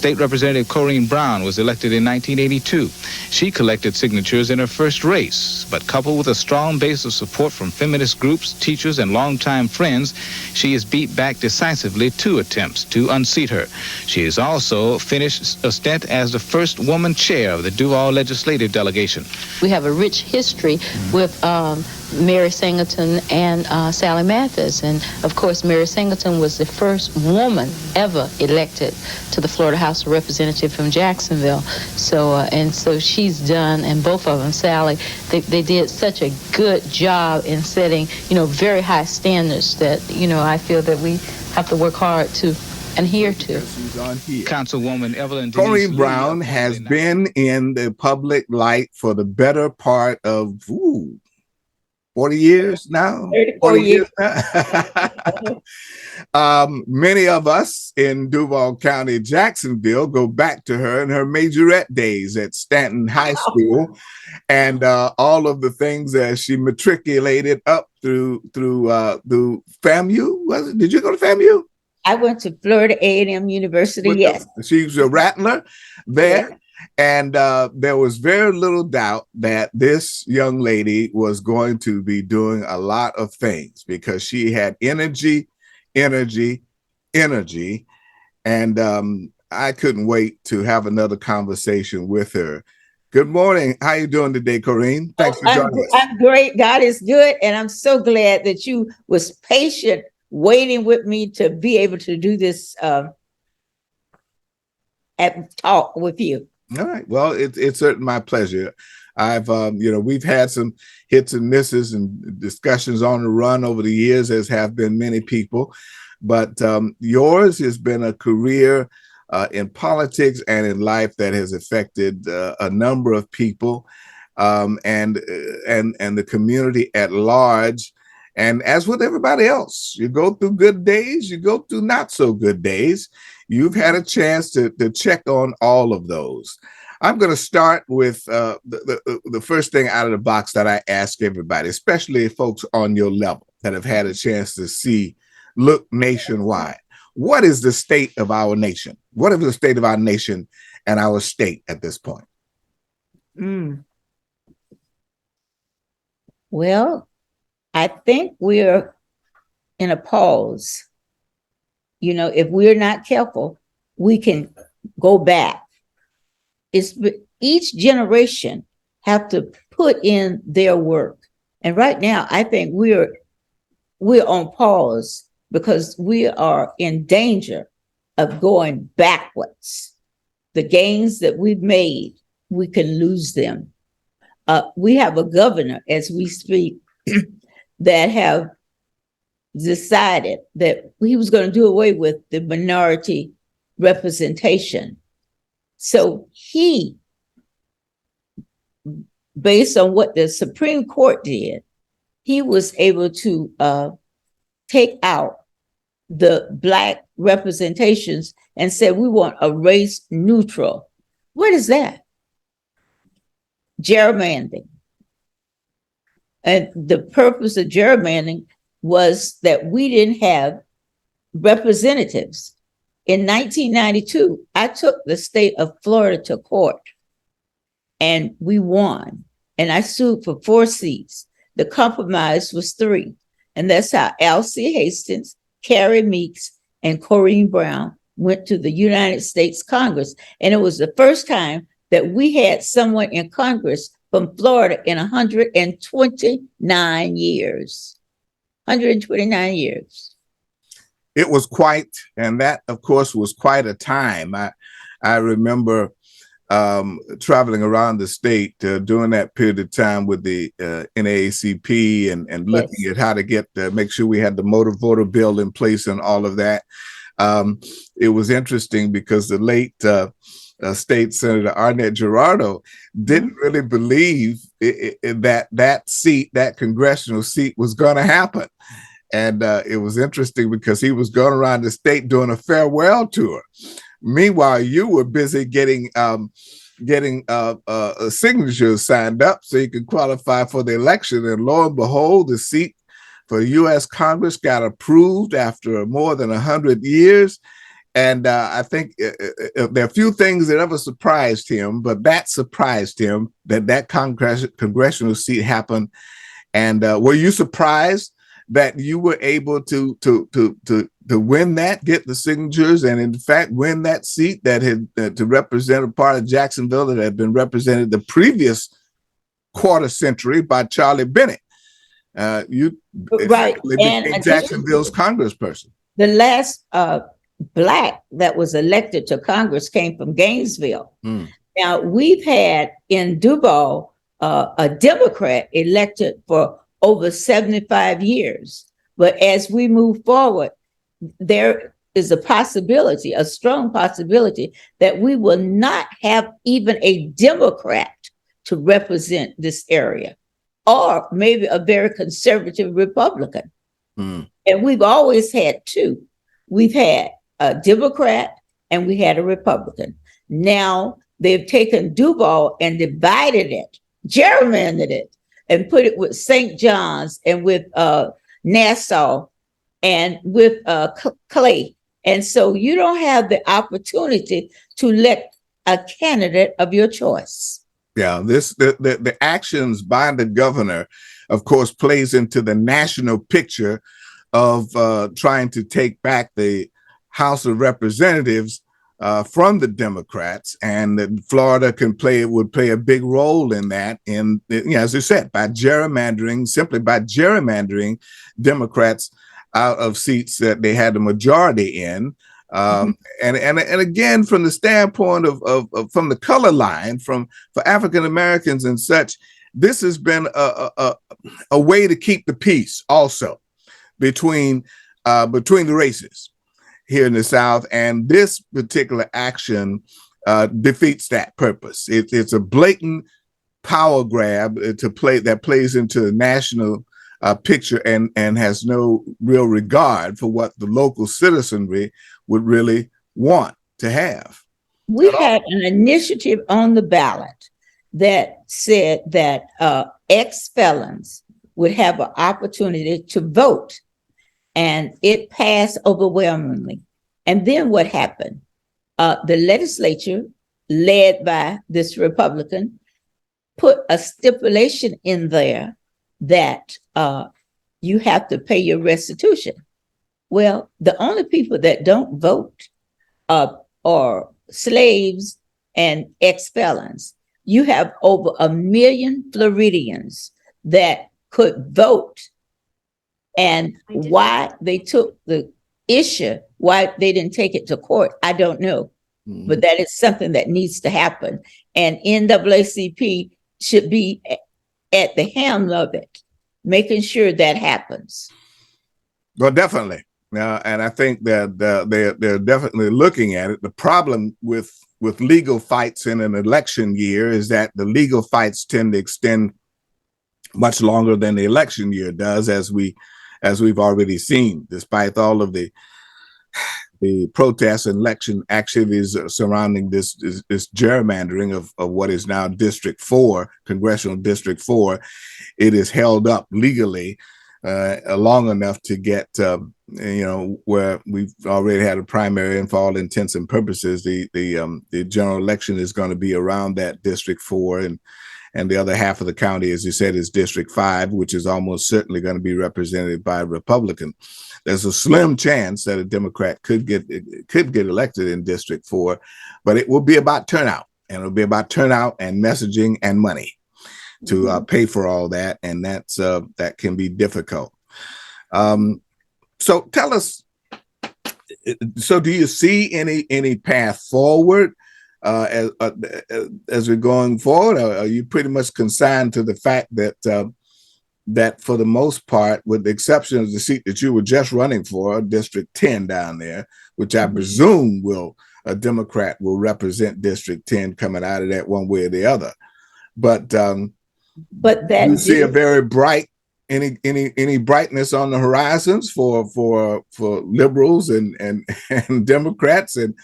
State Representative Corrine Brown was elected in 1982. She collected signatures in her first race, but coupled with a strong base of support from feminist groups, teachers, and longtime friends, she is beat back decisively 2 attempts to unseat her. She has also finished a stint as the first woman chair of the Duval Legislative Delegation. We have a rich history with Mary Singleton and Sally Mathis. And, of course, Mary Singleton was the first woman ever elected to the Florida House of Representatives from Jacksonville. So she's done, and both of them, Sally, they did such a good job in setting, very high standards that, I feel that we have to work hard to adhere to. Councilwoman Evelyn Corrine Brown has been in the public light for the better part of 40 years now. 40 years now. Many of us in Duval County, Jacksonville, go back to her in her majorette days at Stanton High School, and all of the things that she matriculated up through FAMU. Did you go to FAMU? I went to Florida A&M University, yes. She was a rattler there. Yeah. And there was very little doubt that this young lady was going to be doing a lot of things because she had energy. And I couldn't wait to have another conversation with her. Good morning. How you doing today, Corrine? Thanks for joining us. I'm great. God is good. And I'm so glad that you was patient waiting with me to be able to do this talk with you. All right. Well, it's certainly my pleasure. I've, we've had some hits and misses and discussions on the run over the years, as have been many people. But yours has been a career in politics and in life that has affected a number of people and the community at large. And as with everybody else, you go through good days, you go through not so good days. You've had a chance to check on all of those. I'm going to start with the first thing out of the box that I ask everybody, especially folks on your level that have had a chance to look nationwide. What is the state of our nation? What is the state of our nation and our state at this point? Well, I think we're in a pause. If we're not careful, we can go back. Each generation have to put in their work. And right now, I think we're on pause because we are in danger of going backwards. The gains that we've made, we can lose them. We have a governor as we speak that have decided that he was going to do away with the minority representation. So he, based on what the Supreme Court did, he was able to take out the Black representations and said, we want a race neutral. What is that? Gerrymandering. And the purpose of gerrymandering was that we didn't have representatives. In 1992, I took the state of Florida to court and we won. And I sued for 4 seats. The compromise was 3. And that's how Alcee Hastings, Carrie Meeks, and Corrine Brown went to the United States Congress. And it was the first time that we had someone in Congress from Florida in 129 years. 129 years. It was quite, and that, of course, was quite a time. I remember traveling around the state during that period of time with the NAACP and looking at how to make sure we had the motor voter bill in place and all of that. It was interesting because the late State Senator Arnett Gerardo didn't really believe that congressional seat was going to happen. And it was interesting because he was going around the state doing a farewell tour. Meanwhile, you were busy getting signatures signed up so you could qualify for the election. And lo and behold, the seat for U.S. Congress got approved after more than 100 years. And I think there are a few things that ever surprised him, but that surprised him that congressional seat happened. And were you surprised that you were able to win that, get the signatures, and in fact win that seat that had to represent a part of Jacksonville that had been represented the previous quarter century by Charlie Bennett? You Right, became Jacksonville's congressperson. The last Black that was elected to Congress came from Gainesville. Now, we've had in Duval a Democrat elected for over 75 years. But as we move forward, there is a possibility, a strong possibility, that we will not have even a Democrat to represent this area, or maybe a very conservative Republican. And we've always had two. We've had a Democrat and we had a Republican. Now they've taken Duval and divided it, gerrymandered it, and put it with St. John's and with Nassau and with Clay. And so you don't have the opportunity to elect a candidate of your choice. Yeah, the actions by the governor, of course, plays into the national picture of trying to take back the House of Representatives from the Democrats, and that Florida would play a big role in that. And as I said, simply by gerrymandering Democrats out of seats that they had a majority in. And again, from the standpoint of from the color line, for African Americans and such, this has been a way to keep the peace also between the races here in the South. And this particular action defeats that purpose. It's a blatant power grab that plays into the national picture and has no real regard for what the local citizenry would really want to have. We had an initiative on the ballot that said that ex-felons would have an opportunity to vote, and it passed overwhelmingly. And then what happened? The legislature, led by this Republican, put a stipulation in there that you have to pay your restitution. Well, the only people that don't vote are slaves and ex-felons. You have over 1 million Floridians that could vote. And why they took the issue, why they didn't take it to court, I don't know. But that is something that needs to happen. And NAACP should be at the helm of it, making sure that happens. Well, definitely. And I think that they're definitely looking at it. The problem with legal fights in an election year is that the legal fights tend to extend much longer than the election year does, as we've already seen, despite all of the protests and election activities surrounding this gerrymandering of what is now District 4, Congressional District 4. It is held up legally long enough to get, where we've already had a primary, and for all intents and purposes, the general election is going to be around that District 4, and the other half of the county, as you said, is District 5, which is almost certainly going to be represented by a Republican. There's a slim chance that a Democrat could get elected in District 4, but it will be about turnout, and it'll be about turnout and messaging and money to pay for all that, and that can be difficult. So tell us, so do you see any path forward as we're going forward, or are you pretty much consigned to the fact that that for the most part, with the exception of the seat that you were just running for, District 10 down there, which I presume a Democrat will represent District 10 coming out of that one way or the other, but that you see a very bright, any brightness on the horizons for liberals and Democrats and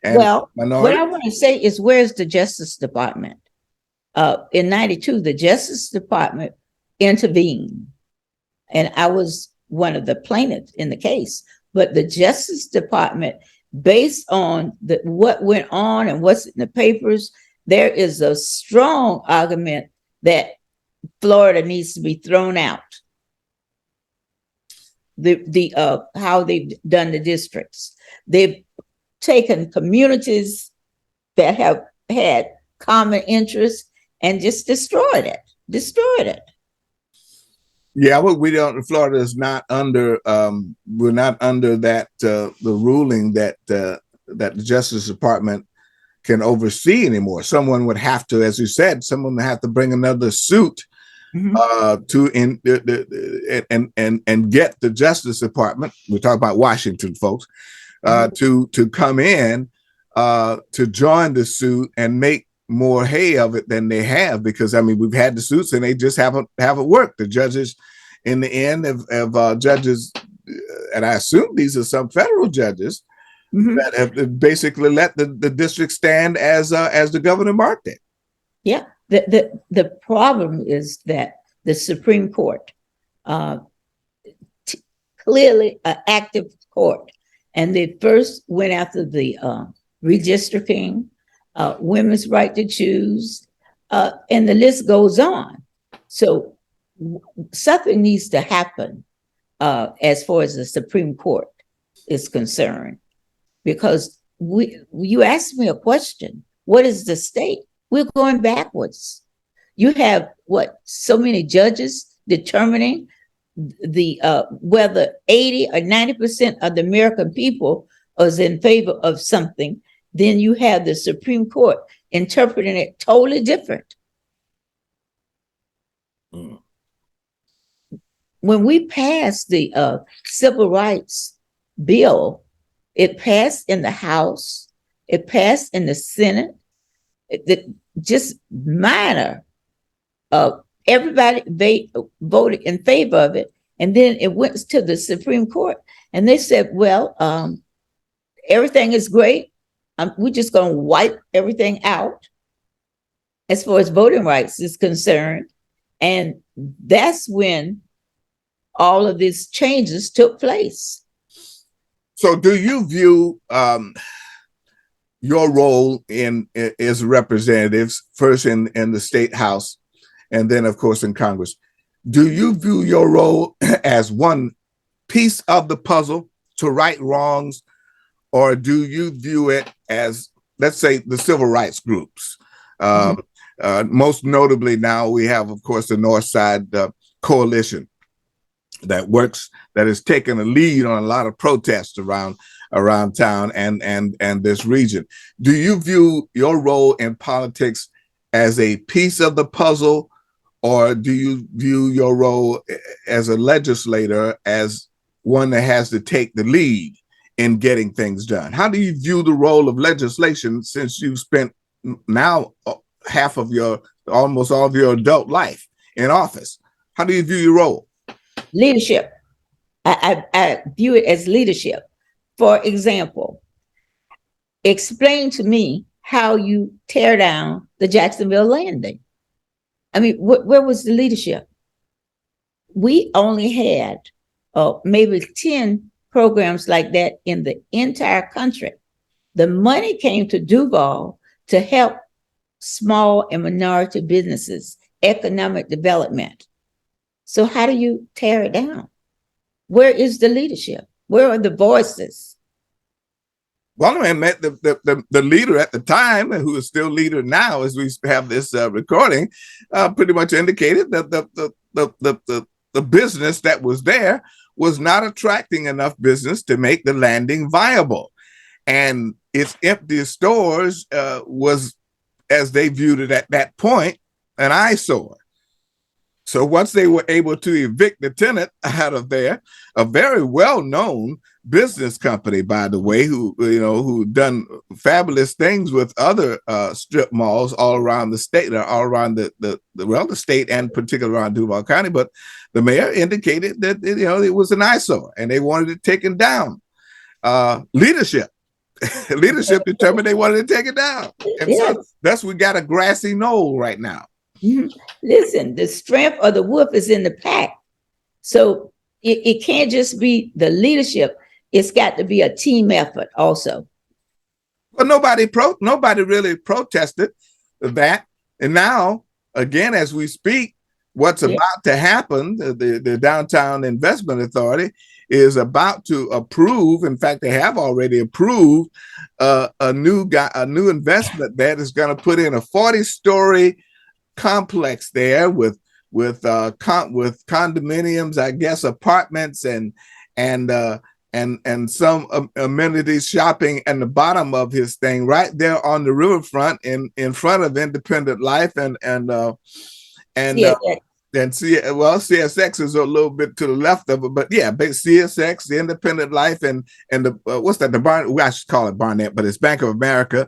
well, minorities? what I want to say is, where's the Justice Department? In 92, the Justice Department intervened, and I was one of the plaintiffs in the case, but the Justice Department based on what went on and what's in the papers, there is a strong argument that Florida needs to be thrown out. How they've done the districts. They've taken communities that have had common interests and just destroyed it. Yeah, well, we don't. Florida is not under. We're not under that the ruling that that the Justice Department can oversee anymore. Someone would have to, as you said, someone would have to bring another suit to and get the Justice Department. We're talking about Washington, folks, to come in to join the suit and make more hay of it than they have, because I mean we've had the suits and they just haven't worked. The judges in the end have judges, and I assume these are some federal judges that have basically let the district stand as the governor marked it. Yeah, the problem is that the Supreme Court, clearly an active court, and they first went after the redistricting, women's right to choose, and the list goes on. So something needs to happen as far as the Supreme Court is concerned, because you asked me a question. What is the state? We're going backwards. You have so many judges determining the whether 80 or 90% of the American people is in favor of something. Then you have the Supreme Court interpreting it totally different. When we passed the civil rights bill, it passed in the House, it passed in the Senate, just minor. Everybody they voted in favor of it, and then it went to the Supreme Court, and they said, "Well, everything is great. We're just going to wipe everything out as far as voting rights is concerned," and that's when all of these changes took place. So, do you view your role as representatives, first in the state house, and then, of course, in Congress? Do you view your role as one piece of the puzzle to right wrongs, or do you view it as, let's say, the civil rights groups? Most notably now we have, of course, the North Side Coalition that has taken a lead on a lot of protests around town and this region. Do you view your role in politics as a piece of the puzzle, or do you view your role as a legislator as one that has to take the lead in getting things done? How do you view the role of legislation, since you've spent now almost all of your adult life in office? How do you view your role? Leadership. I view it as leadership. For example, explain to me how you tear down the Jacksonville landing. I mean, where was the leadership? We only had maybe 10 programs like that in the entire country. The money came to Duval to help small and minority businesses, economic development. So how do you tear it down? Where is the leadership? Where are the voices? Well, I met the leader at the time, who is still leader now, as we have this recording, pretty much indicated that the business that was there was not attracting enough business to make the landing viable, and its empty stores was, as they viewed it at that point, an eyesore. So once they were able to evict the tenant out of there, a very well-known business company, by the way, who done fabulous things with other strip malls all around the state, all around the state, and particularly around Duval County. But the mayor indicated that it was an eyesore, and they wanted it taken down. Leadership determined they wanted to take it down, and yes. So we got a grassy knoll right now. Listen, the strength of the wolf is in the pack. So it can't just be the leadership. it's got to be a team effort also. Well, nobody really protested that. And now, again, as we speak, what's about to happen, the Downtown Investment Authority is about to approve. In fact, they have already approved a new investment that is going to put in a 40-story complex there with condominiums, I guess, apartments and some amenities, shopping, and the bottom of his thing right there on the riverfront in front of Independent Life and CSX is a little bit to the left of it, but yeah, CSX, the Independent Life, and the what's that? I should call it Barnett, but it's Bank of America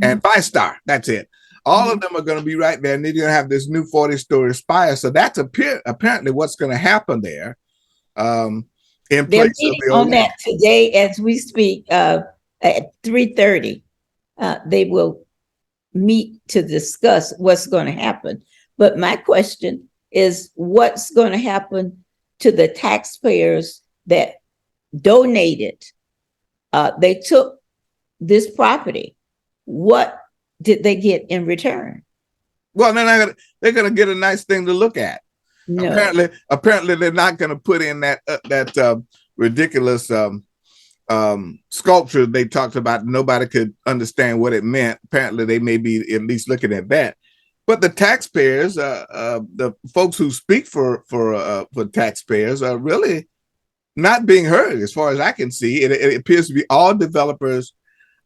and Five Star. That's it. All of them are going to be right there, and they're going to have this new 40-story spire. So that's apparently what's going to happen there. They're meeting on that today as we speak at 3:30. They will meet to discuss what's going to happen. But my question is, what's going to happen to the taxpayers that donated? They took this property. What did they get in return? Well, they're going to get a nice thing to look at. No. Apparently, they're not going to put in that ridiculous sculpture they talked about. Nobody could understand what it meant. Apparently, they may be at least looking at that. But the taxpayers, the folks who speak for taxpayers, are really not being heard, as far as I can see. It appears to be all developers,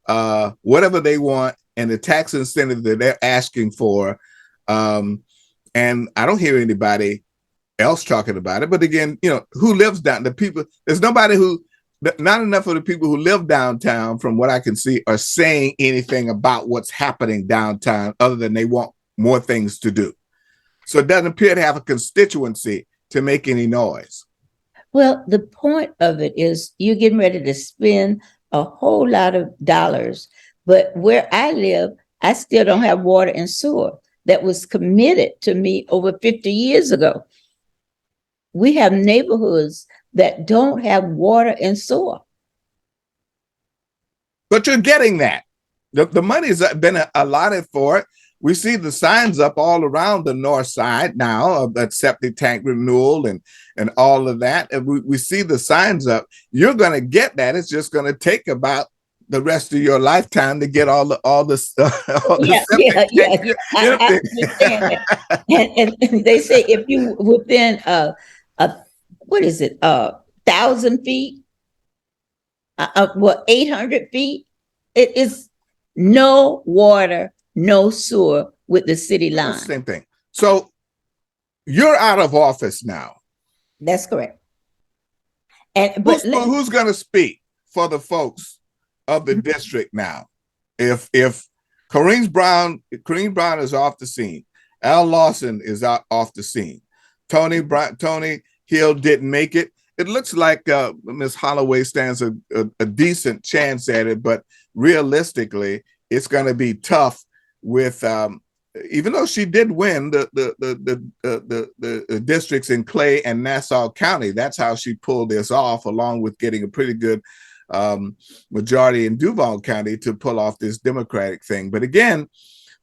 whatever they want, and the tax incentive that they're asking for. And I don't hear anybody else talking about it. But again, who lives down? The people. There's nobody not enough of the people who live downtown, from what I can see, are saying anything about what's happening downtown, other than they want more things to do. So it doesn't appear to have a constituency to make any noise. Well, the point of it is you're getting ready to spend a whole lot of dollars. But where I live, I still don't have water and sewer that was committed to me over 50 years ago. We have neighborhoods that don't have water and sewer. But you're getting that. The money's been allotted for it. We see the signs up all around the north side now of that septic tank renewal and all of that. And we see the signs up. You're going to get that. It's just going to take about the rest of your lifetime to get all the stuff. Yeah. I understand that. And they say if you within 1,000 feet, 800 feet, it is no water, no sewer with the city line. Same thing. So you're out of office now. That's correct. And who's going to speak for the folks of the district now? If Corrine Brown is off the scene, Al Lawson is off the scene, Tony Hill didn't make it. It looks like Ms. Holloway stands a decent chance at it, but realistically, it's going to be tough. With even though she did win the districts in Clay and Nassau County, that's how she pulled this off, along with getting a pretty good majority in Duval County to pull off this Democratic thing. But again,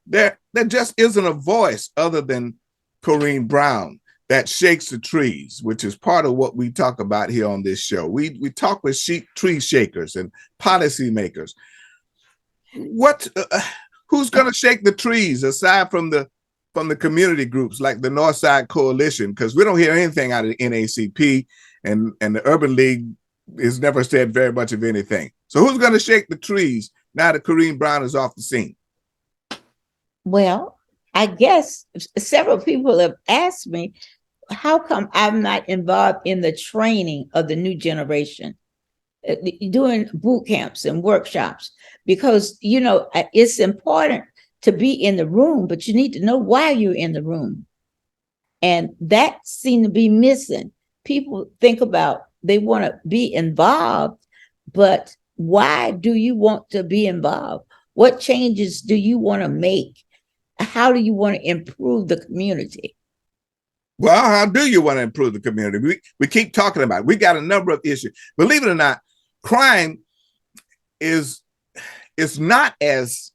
there just isn't a voice other than Corrine Brown that shakes the trees, which is part of what we talk about here on this show. We talk with tree shakers and policymakers. Who's going to shake the trees aside from the community groups like the Northside Coalition? Because we don't hear anything out of the NACP, and the Urban League has never said very much of anything. So who's going to shake the trees now that Corrine Brown is off the scene? Well, I guess several people have asked me, how come I'm not involved in the training of the new generation, doing boot camps and workshops? Because, it's important to be in the room, but you need to know why you're in the room. And that seemed to be missing. People think about, they want to be involved, but why do you want to be involved? What changes do you want to make? How do you want to improve the community? Well, how do you want to improve the community? We keep talking about it. We got a number of issues. Believe it or not, crime is not as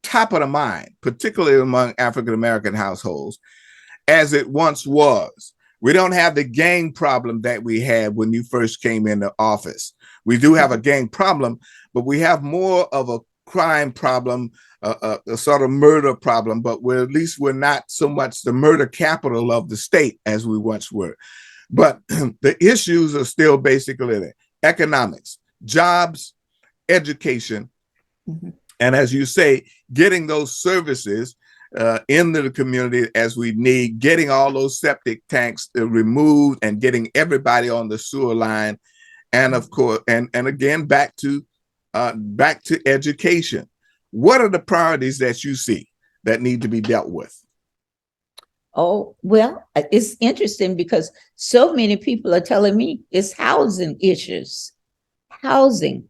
top of the mind, particularly among African American households, as it once was. We don't have the gang problem that we had when you first came into office. We do have a gang problem, but we have more of a crime problem, a sort of murder problem, but at least we're not so much the murder capital of the state as we once were. But the issues are still basically there: economics, jobs, education, and as you say, getting those services into the community as we need, getting all those septic tanks removed and getting everybody on the sewer line. And of course, and again, back to education. What are the priorities that you see that need to be dealt with? Oh, well, it's interesting because so many people are telling me it's housing issues, housing,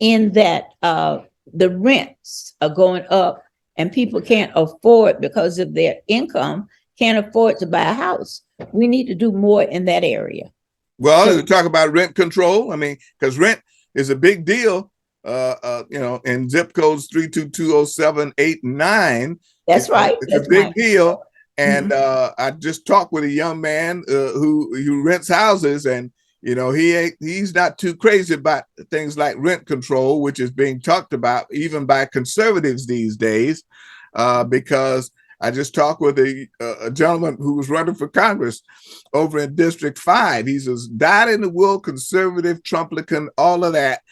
in that the rents are going up and people can't afford, because of their income, can't afford to buy a house. We need to do more in that area. Well, so, talk about rent control. I mean, because rent is a big deal, in zip codes 3220789. That's right. It's a big deal. And I just talked with a young man who rents houses, and he's not too crazy about things like rent control, which is being talked about even by conservatives these days, because I just talked with a gentleman who was running for Congress over in District 5. He's a dyed-in-the-wool conservative, Trumplican, all of that.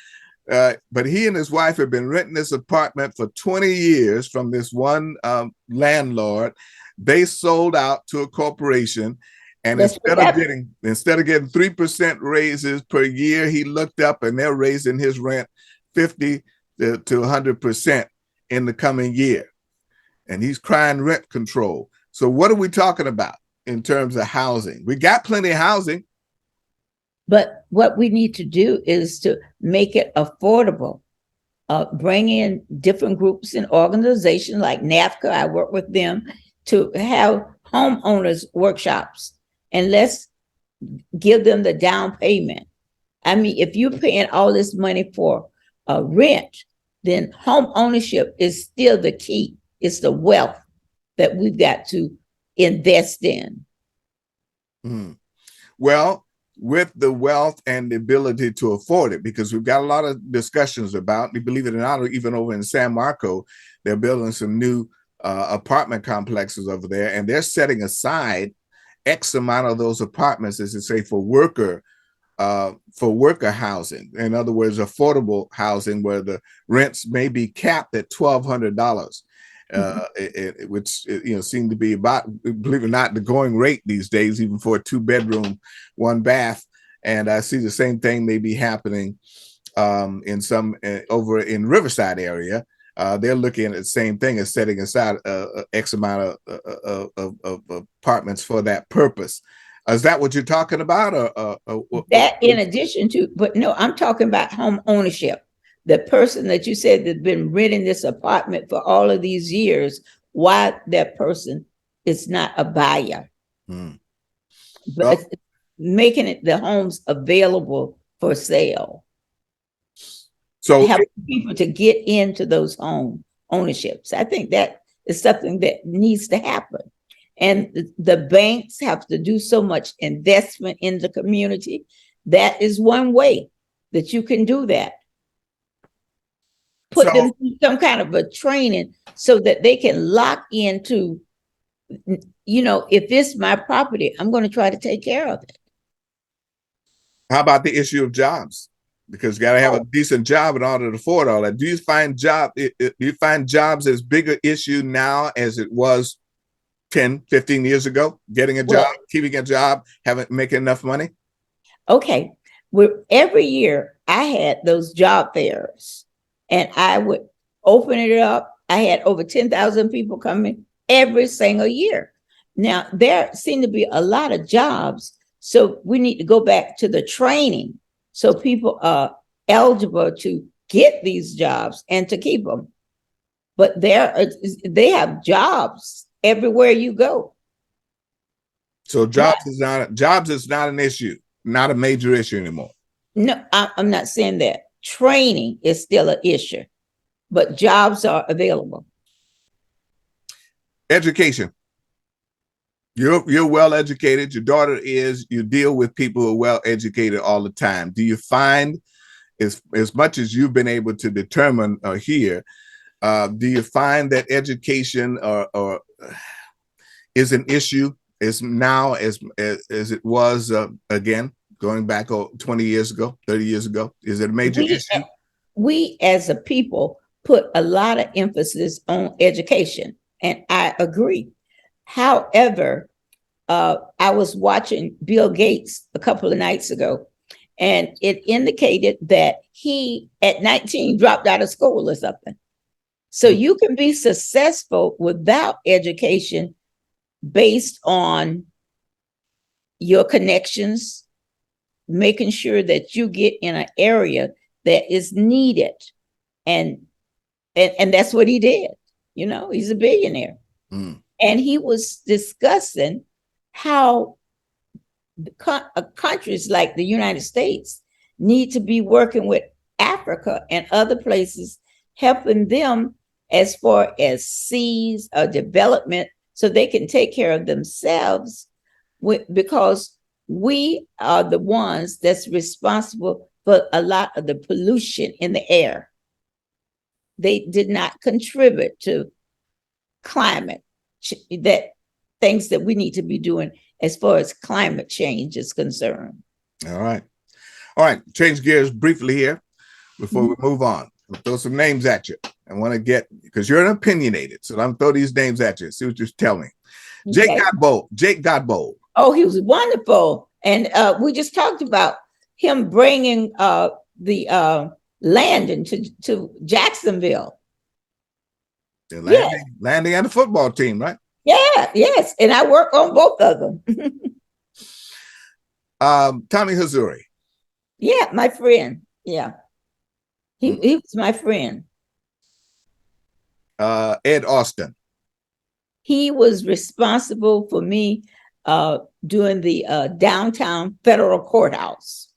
But he and his wife have been renting this apartment for 20 years from this one landlord. They sold out to a corporation, and instead of getting 3% raises per year, he looked up and they're raising his rent 50 to 100% in the coming year. And he's crying rent control. So what are we talking about in terms of housing? We got plenty of housing. But what we need to do is to make it affordable. Bring in different groups and organizations like NAFCA. I work with them to have homeowners workshops, and let's give them the down payment. I mean, if you're paying all this money for rent, then home ownership is still the key. It's the wealth that we've got to invest in. Well, with the wealth and the ability to afford it, because we've got a lot of discussions about, believe it or not, even over in San Marco, they're building some new apartment complexes over there, and they're setting aside X amount of those apartments, as they say, for worker housing. In other words, affordable housing, where the rents may be capped at $1,200. Which seem to be about, believe it or not, the going rate these days, even for a 2-bedroom, 1-bath. And I see the same thing may be happening in some over in Riverside area. They're looking at the same thing as setting aside X amount of apartments for that purpose. Is that what you're talking about? Or that in addition to, but no, I'm talking about home ownership. The person that you said that's been renting this apartment for all of these years, why that person is not a buyer. But making it the homes available for sale. So help people to get into those home ownerships. I think that is something that needs to happen. And the banks have to do so much investment in the community. That is one way that you can do that. Put them through some kind of a training so that they can lock into, if it's my property, I'm going to try to take care of it. How about the issue of jobs? Because you got to have a decent job in order to afford all that. Do you find jobs as big an issue now as it was 10, 15 years ago? Getting a job, keeping a job, making enough money? Okay. Every year I had those job fairs. And I would open it up. I had over 10,000 people coming every single year. Now, there seem to be a lot of jobs. So we need to go back to the training so people are eligible to get these jobs and to keep them. But they have jobs everywhere you go. So jobs is not an issue, not a major issue anymore. No, I'm not saying that. Training is still an issue, but jobs are available. Education. You're well educated. Your daughter is. You deal with people who are well educated all the time. Do you find, as much as you've been able to determine here, do you find that education or is an issue as now as it was again going back 20 years ago, 30 years ago? Is it a major issue? We as a people put a lot of emphasis on education, and I agree. However, I was watching Bill Gates a couple of nights ago, and it indicated that he, at 19, dropped out of school or something. So you can be successful without education based on your connections, making sure that you get in an area that is needed. And that's what he did. You know, he's a billionaire. Mm. And he was discussing how countries like the United States need to be working with Africa and other places, helping them as far as seeds or development so they can take care of themselves, because we are the ones that's responsible for a lot of the pollution in the air. They did not contribute to climate, that things that we need to be doing as far as climate change is concerned. All right. Change gears briefly here before we move on. I'll throw some names at you. I want to get, because you're an opinionated, so I'm throw these names at you. See what you tell me. Okay. Jake Godbold. Oh, he was wonderful. And we just talked about him bringing the landing to Jacksonville. The landing and the football team, right? Yeah, yes. And I work on both of them. Tommy Hazuri. Yeah, my friend. Yeah. He was my friend. Ed Austin. He was responsible for me doing the downtown federal courthouse.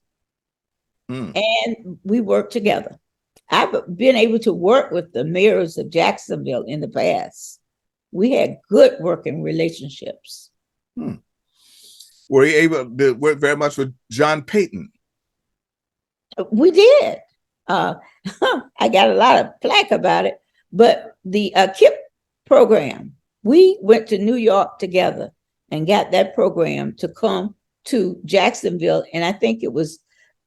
And we worked together. I've been able to work with the mayors of Jacksonville in the past. We had good working relationships. Were you able to work very much with John Payton? We did. I got a lot of flack about it, but the KIP program, we went to New York together and got that program to come to Jacksonville. And I think it was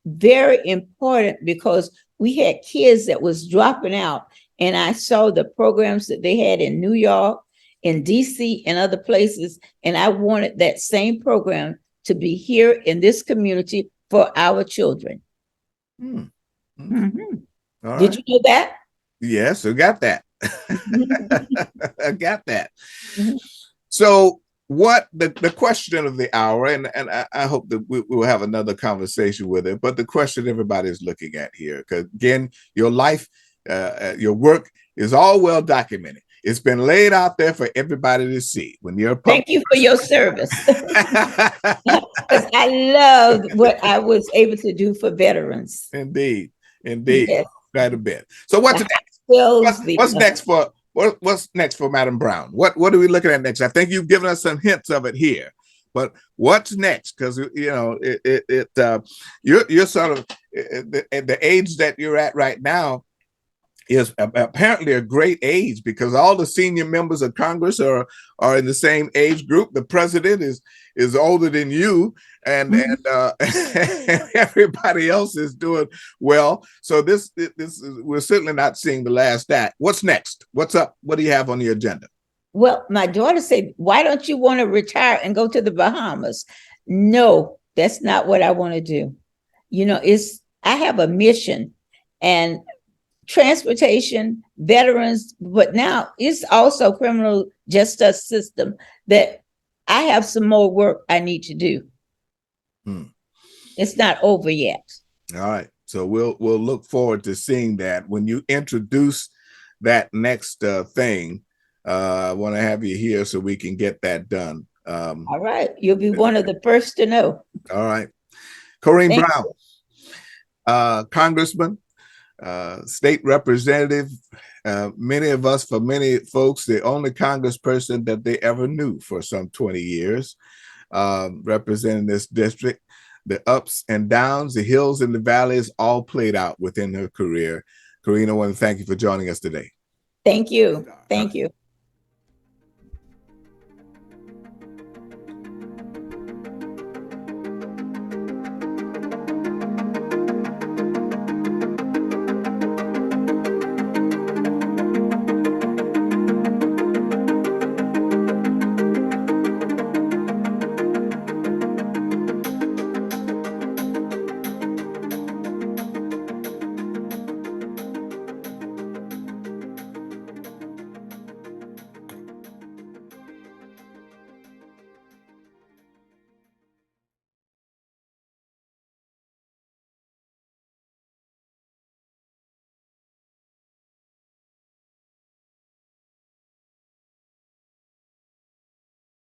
very important because we had kids that was dropping out, and I saw the programs that they had in New York, in DC, and other places, and I wanted that same program to be here in this community for our children. All Did you know that? Yes, I got that. I got that. So what the question of the hour, and I hope that we will have another conversation with it, but the question everybody is looking at here, because again, your life, your work is all well documented. It's been laid out there for everybody to see. When you're Thank you for your service. I love what I was able to do for veterans. Indeed. Yes. Quite a bit. So what's next? What's next for Madam Brown? What are we looking at next? I think you've given us some hints of it here, but what's next? Because you know you're sort of at the age that you're at right now is apparently a great age, because all the senior members of Congress are in the same age group. The president is older than you, and everybody else is doing well. So this is, we're certainly not seeing the last act. What's next? What's up? What do you have on the agenda? Well, my daughter said, "Why don't you want to retire and go to the Bahamas?" No, that's not what I want to do. You know, I have a mission, and transportation, veterans, but now it's also criminal justice system that I have some more work I need to do. It's not over yet. All right. So we'll look forward to seeing that when you introduce that next thing. I want to have you here so we can get that done. All right. You'll be one of the first to know. All right. Corrine Brown. congressman, state representative, many of us, for many folks, the only congressperson that they ever knew for some 20 years, representing this district. The ups and downs, the hills and the valleys, all played out within her career. Corrine, I want to thank you for joining us today. Thank you. Thank you.